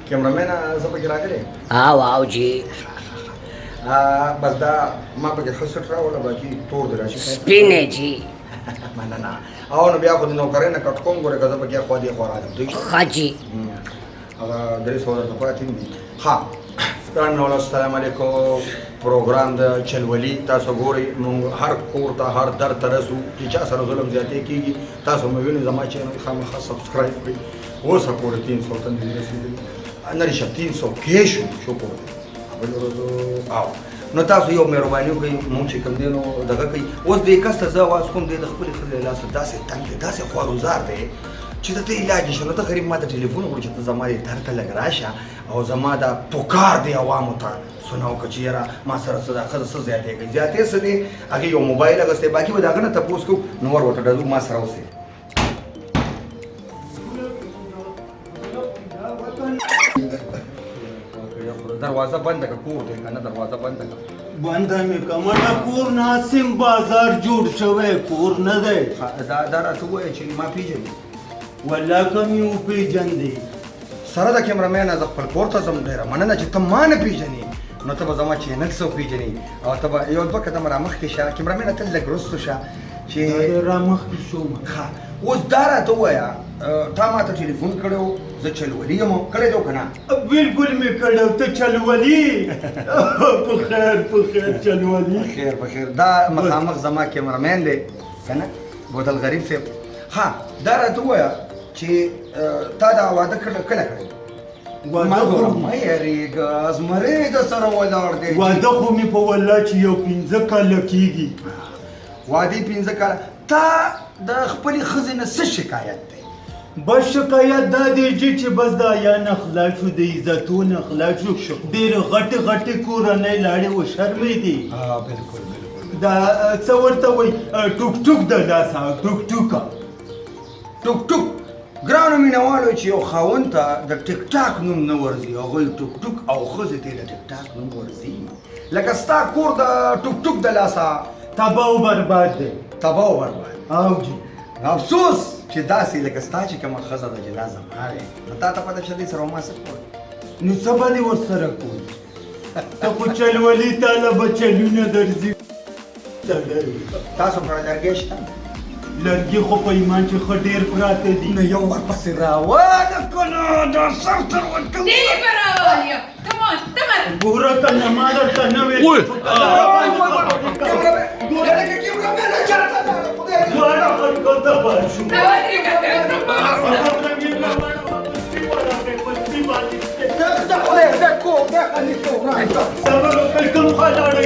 کیمرامین زه پکې راغلی واو جی بس دا ما پکې ښه سټ راوړه باقي تور دی راشي سپینې جی مننه او نو بیا خو د نوکرۍ نه کټ کوم ګورې که زه پکې خوا دې خوا راځم دوی ښه جی هغه 300 درته پاتې دي ښه ګرانو السلام علیکم پروګرام د چلولي تاسو ګورئ موږ هر کور ته هر در ته رسو چې چا سره ظلم زیاتې کېږي تاسو مې وینئ زما چینل خامخا سبسکرایب کړئ اوس پورې 300 تن دي رسېدلي نه رښتیا 300 کې شکر دی بلې ورځ او نو تاسو یو مهرباني وکړئ مونږ چې کوم دی نو دغه کوي اوس دې کس ته زه اواز کوم دی د خپلې ښځې له لاسه داسې تنګ دی داسې خواروزار دی چې ته علاج شي نو ته غریب ما ته ټلیفون وکړو چې ته زما دې در ته لږ راشه او زما دا پکار دی عوامو ته سناو که چې یاره ما سره څه دا ښځه څه زیاتې کوي زیاتې څه دی هغې یو موبایل اخیستی باقي به د هغه نه تپوس کوو نو ور ورته ډزو ما سره اوسې دروازه بنده که کور دی که نه دروازه بنده که بنده مې که مړه کور ناسم بازار جوړ شوی کور نه دی دا راته ووایه چې ما پېژنې والله که مې وپېژندې سره د کیمرامین زه خپل کور ته ځم ډېره مننه چې ته ما نه پېژنې نو ته به زما چینل څه وپېژنې او ته به یو دوه قدمه رامخکې شه کیمرامینه ته لږ وروستو شه چې رامخکې شوم ښه اوس دا راته ووایه تا ما ته ټلیفون کړی و زه چلولي یم کړی دی که نه بلکل مې کړی ته چلولي په خیر چلولي په خیر دا مخامخ زما کیمرامین دی که نه بوتل غریب صاحب ها دا راته ووایه چې تا دا واده کله کړی ما ګوره مه یارېږه زمری د سره ولاړ دی واده خو مې په والله چې یو 15 کاله کېږي واده 15 کاله تا د خپلې ښځې نه څه شکایت دی بس شکایت دا دی چې بس د یا نه خلاص شو د عزتو نه خلاص شو ډېرې غټې کورنۍ لاړې وشرمېدې بلکل دا څه ورته وایي ټوک د لاسه ټوک ګرانو مینهوالو چې یو خاوند ته د ټیک ټاک نوم نه ورځي هغوی ټوک او ښځې ته د ټیک ټاک نوم ورځي لکه ستا کور د ټوک د لاسه تباه و برباد دی تباه و برباد او جی افسوس چې داسې لکه ستا چې کومه ښځه ده چې دا زما دی نو تا ته پته شته سره ما څه کوي نو څه به دې ورسره کوي ته خو چلولي تاله به چلونه درځي تاسو سره لرګی شته لرګي خو په ایمان چې ښه ډېر پراته دي نو یو ورپسې راواده که نه دا سر تر ورکوم ډېرې به راولیم کمان تمر ګوره که نه ما درته نه ویل دواړه خلکو ته پات شو صبر وکړه کوم خوا لاړې